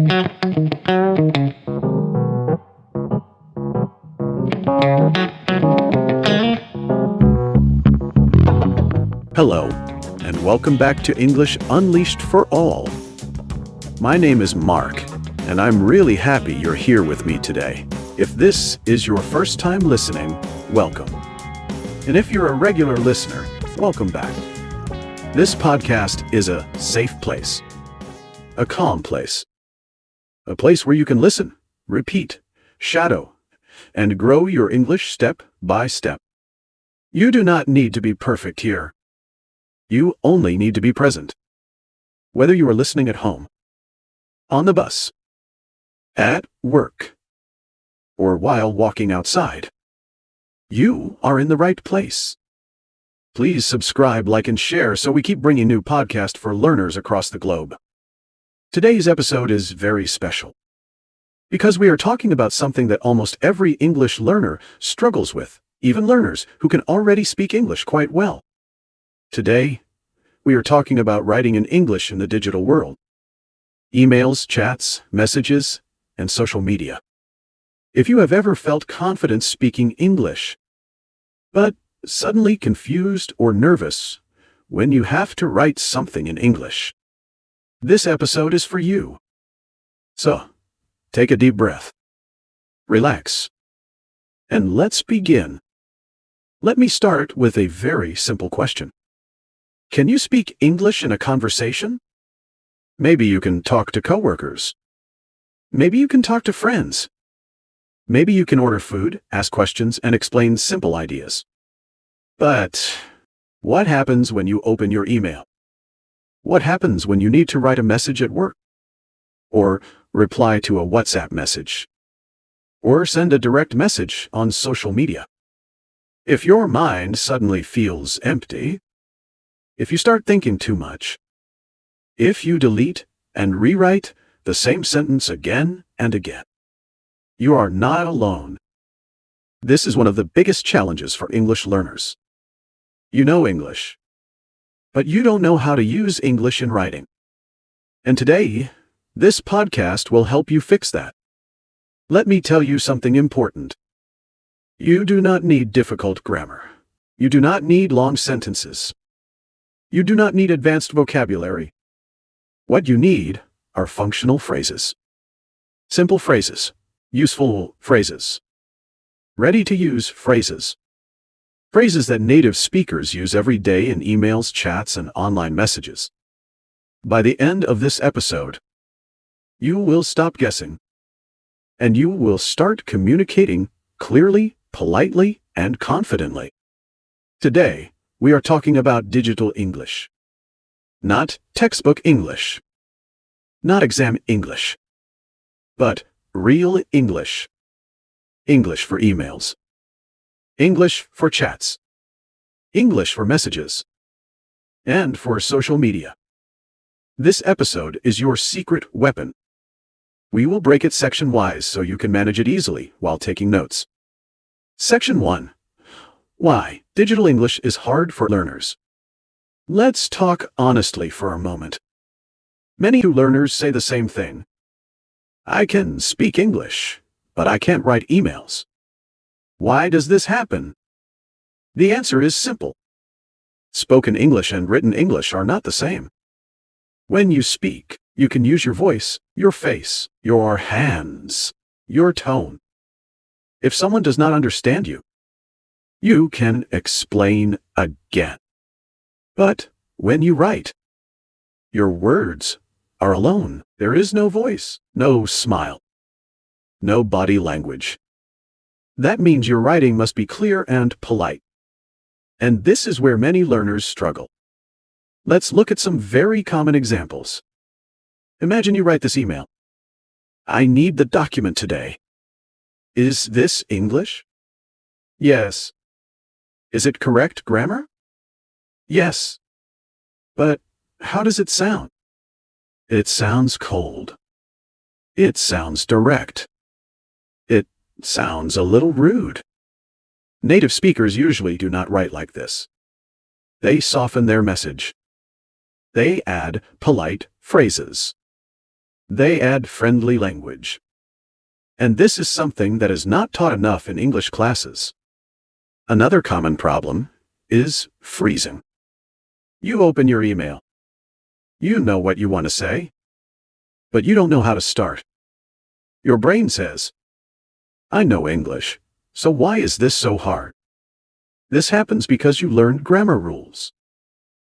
Hello, and welcome back to English Unleashed for All. My name is Mark, and I'm really happy you're here with me today. If this is your first time listening, welcome. And if you're a regular listener, welcome back. This podcast is a safe place, a calm place, a place where you can listen, repeat, shadow, and grow your English step by step. You do not need to be perfect here. You only need to be present. Whether you are listening at home, on the bus, at work, or while walking outside, you are in the right place. Please subscribe, like, and share so we keep bringing new podcasts for learners across the globe. Today's episode is very special because we are talking about something that almost every English learner struggles with, even learners who can already speak English quite well. Today, we are talking about writing in English in the digital world. Emails, chats, messages, and social media. If you have ever felt confident speaking English, but suddenly confused or nervous when you have to write something in English, this episode is for you. So, take a deep breath, relax, and let's begin. Let me start with a very simple question. Can you speak English in a conversation? Maybe you can talk to coworkers. Maybe you can talk to friends. Maybe you can order food, ask questions, and explain simple ideas. But what happens when you open your email? What happens when you need to write a message at work? Or reply to a WhatsApp message? Or send a direct message on social media? If your mind suddenly feels empty, if you start thinking too much, if you delete and rewrite the same sentence again and again, you are not alone. This is one of the biggest challenges for English learners. You know English, but you don't know how to use English in writing. And today, this podcast will help you fix that. Let me tell you something important. You do not need difficult grammar. You do not need long sentences. You do not need advanced vocabulary. What you need are functional phrases. Simple phrases. Useful phrases. Ready-to-use phrases. Phrases that native speakers use every day in emails, chats, and online messages. By the end of this episode, you will stop guessing, and you will start communicating clearly, politely, and confidently. Today, we are talking about digital English. Not textbook English. Not exam English. But real English. English for emails. English for chats. English for messages. And for social media. This episode is your secret weapon. We will break it section-wise so you can manage it easily while taking notes. Section 1. Why digital English is hard for learners. Let's talk honestly for a moment. Many new learners say the same thing. I can speak English, but I can't write emails. Why does this happen? The answer is simple. Spoken English and written English are not the same. When you speak, you can use your voice, your face, your hands, your tone. If someone does not understand you, you can explain again. But when you write, your words are alone. There is no voice, no smile, no body language. That means your writing must be clear and polite. And this is where many learners struggle. Let's look at some very common examples. Imagine you write this email. I need the document today. Is this English? Yes. Is it correct grammar? Yes. But how does it sound? It sounds cold. It sounds direct. It sounds a little rude. Native speakers usually do not write like this. They soften their message. They add polite phrases. They add friendly language. And this is something that is not taught enough in English classes. Another common problem is freezing. You open your email. You know what you want to say, but you don't know how to start. Your brain says, I know English, so why is this so hard? This happens because you learned grammar rules,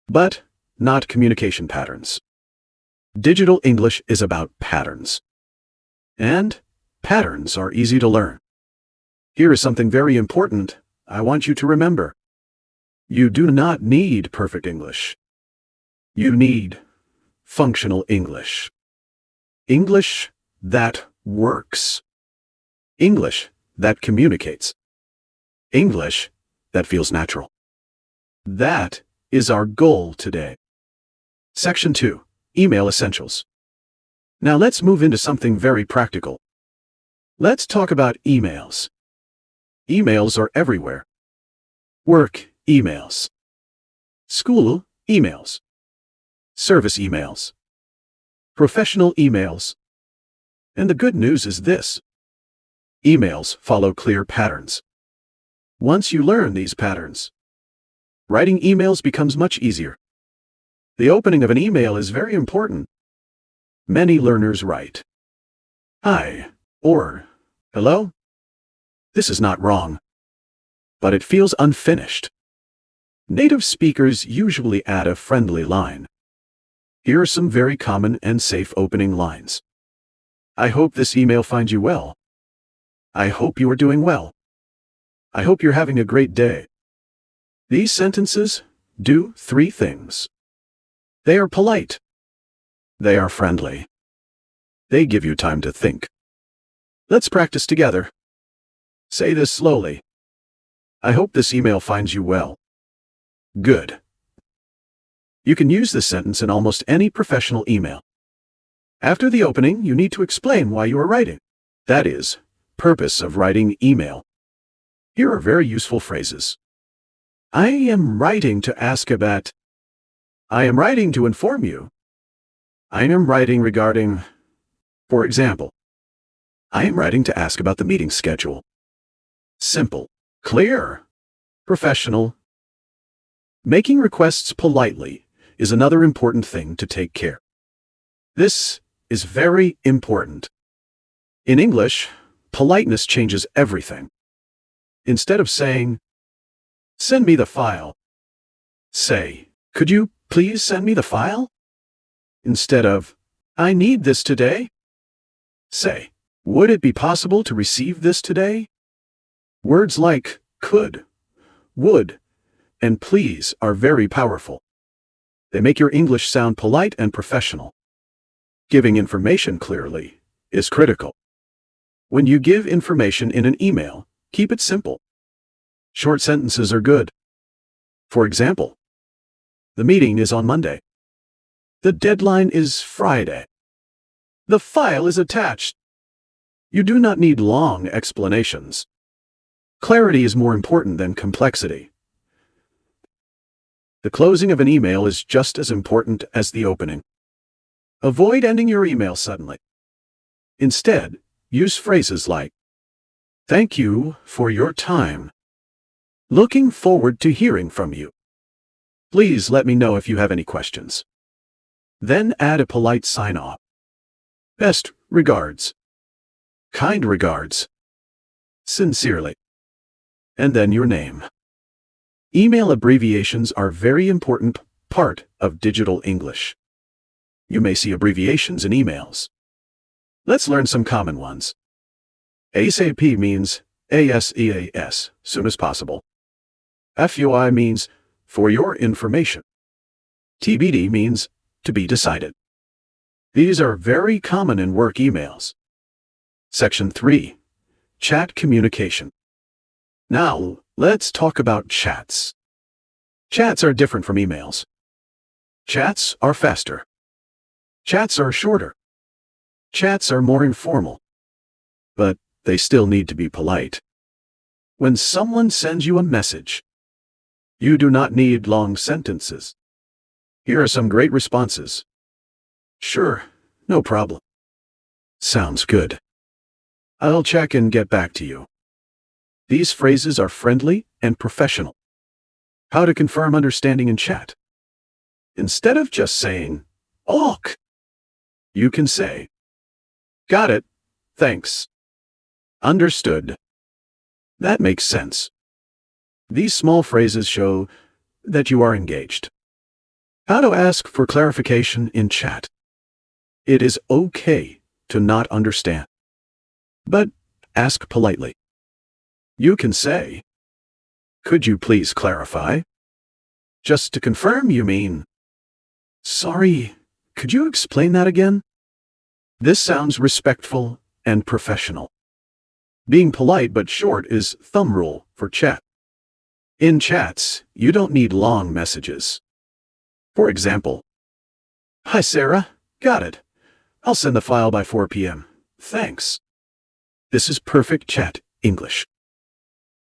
but not communication patterns. Digital English is about patterns, and patterns are easy to learn. Here is something very important I want you to remember. You do not need perfect English. You need functional English. English that works. English that communicates. English that feels natural. That is our goal today. Section 2. Email Essentials. Now let's move into something very practical. Let's talk about emails. Emails are everywhere. Work emails. School emails. Service emails. Professional emails. And the good news is this. Emails follow clear patterns. Once you learn these patterns, writing emails becomes much easier. The opening of an email is very important. Many learners write, "Hi," or "Hello." This is not wrong, but it feels unfinished. Native speakers usually add a friendly line. Here are some very common and safe opening lines. I hope this email finds you well. I hope you are doing well. I hope you're having a great day. These sentences do 3 things. They are polite. They are friendly. They give you time to think. Let's practice together. Say this slowly. I hope this email finds you well. Good. You can use this sentence in almost any professional email. After the opening, you need to explain why you are writing. That is, purpose of writing email. Here are very useful phrases. I am writing to ask about. I am writing to inform you. I am writing regarding. For example, I am writing to ask about the meeting schedule. Simple, clear, professional. Making requests politely is another important thing to take care. This is very important. In English, politeness changes everything. Instead of saying, "Send me the file," say, "Could you please send me the file?" Instead of, "I need this today," say, "Would it be possible to receive this today?" Words like could, would, and please are very powerful. They make your English sound polite and professional. Giving information clearly is critical. When you give information in an email, keep it simple. Short sentences are good. For example, the meeting is on Monday. The deadline is Friday. The file is attached. You do not need long explanations. Clarity is more important than complexity. The closing of an email is just as important as the opening. Avoid ending your email suddenly. Instead, use phrases like, "Thank you for your time. Looking forward to hearing from you. Please let me know if you have any questions." Then add a polite sign-off. Best regards. Kind regards. Sincerely. And then your name. Email abbreviations are a very important part of digital English. You may see abbreviations in emails. Let's learn some common ones. ASAP means ASEAS, soon as possible. FUI means for your information. TBD means to be decided. These are very common in work emails. Section 3. Chat communication. Now, let's talk about chats. Chats are different from emails. Chats are faster. Chats are shorter. Chats are more informal. But they still need to be polite. When someone sends you a message, you do not need long sentences. Here are some great responses. Sure, no problem. Sounds good. I'll check and get back to you. These phrases are friendly and professional. How to confirm understanding in chat. Instead of just saying, "Ok," you can say, "Got it, thanks." Understood. That makes sense. These small phrases show that you are engaged. How to ask for clarification in chat. It is okay to not understand, but ask politely. You can say, "Could you please clarify?" Just to confirm you mean, "Sorry, could you explain that again?" This sounds respectful and professional. Being polite but short is thumb rule for chat. In chats, you don't need long messages. For example, "Hi Sarah, got it. I'll send the file by 4 p.m. Thanks." This is perfect chat English.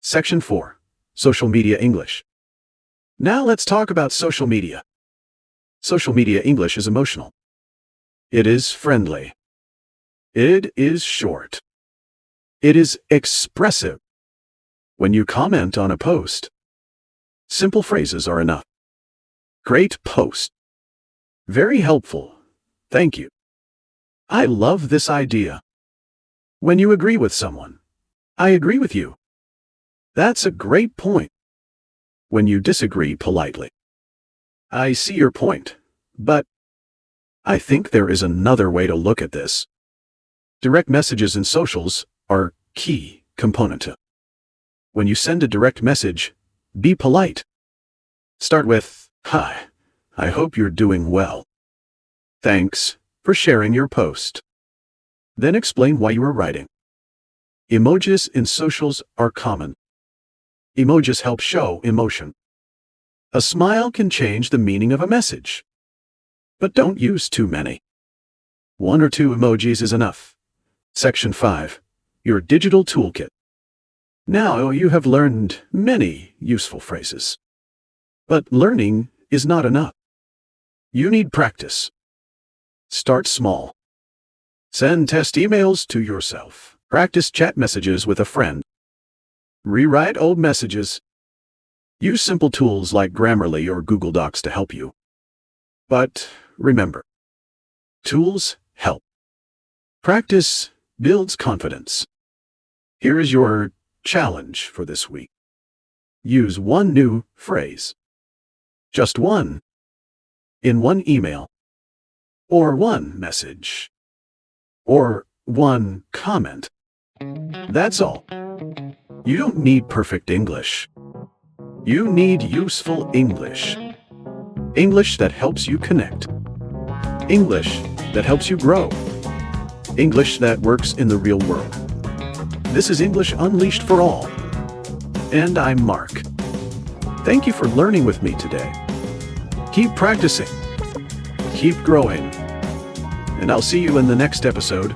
Section 4. Social Media English. Now let's talk about social media. Social media English is emotional. It is friendly. It is short. It is expressive. When you comment on a post, simple phrases are enough. Great post. Very helpful. Thank you. I love this idea. When you agree with someone, I agree with you. That's a great point. When you disagree politely, I see your point, but I think there is another way to look at this. Direct messages in socials are key component to. When you send a direct message, be polite. Start with, "Hi, I hope you're doing well. Thanks for sharing your post." Then explain why you are writing. Emojis in socials are common. Emojis help show emotion. A smile can change the meaning of a message. But don't use too many. 1 or 2 emojis is enough. Section 5. Your digital toolkit. Now you have learned many useful phrases. But learning is not enough. You need practice. Start small. Send test emails to yourself. Practice chat messages with a friend. Rewrite old messages. Use simple tools like Grammarly or Google Docs to help you. But remember, tools help. Practice builds confidence. Here is your challenge for this week. Use one new phrase. Just one. In one email. Or one message. Or one comment. That's all. You don't need perfect English. You need useful English. English that helps you connect. English that helps you grow. English that works in the real world. This is English Unleashed for All. And I'm Mark. Thank you for learning with me today. Keep practicing. Keep growing. And I'll see you in the next episode.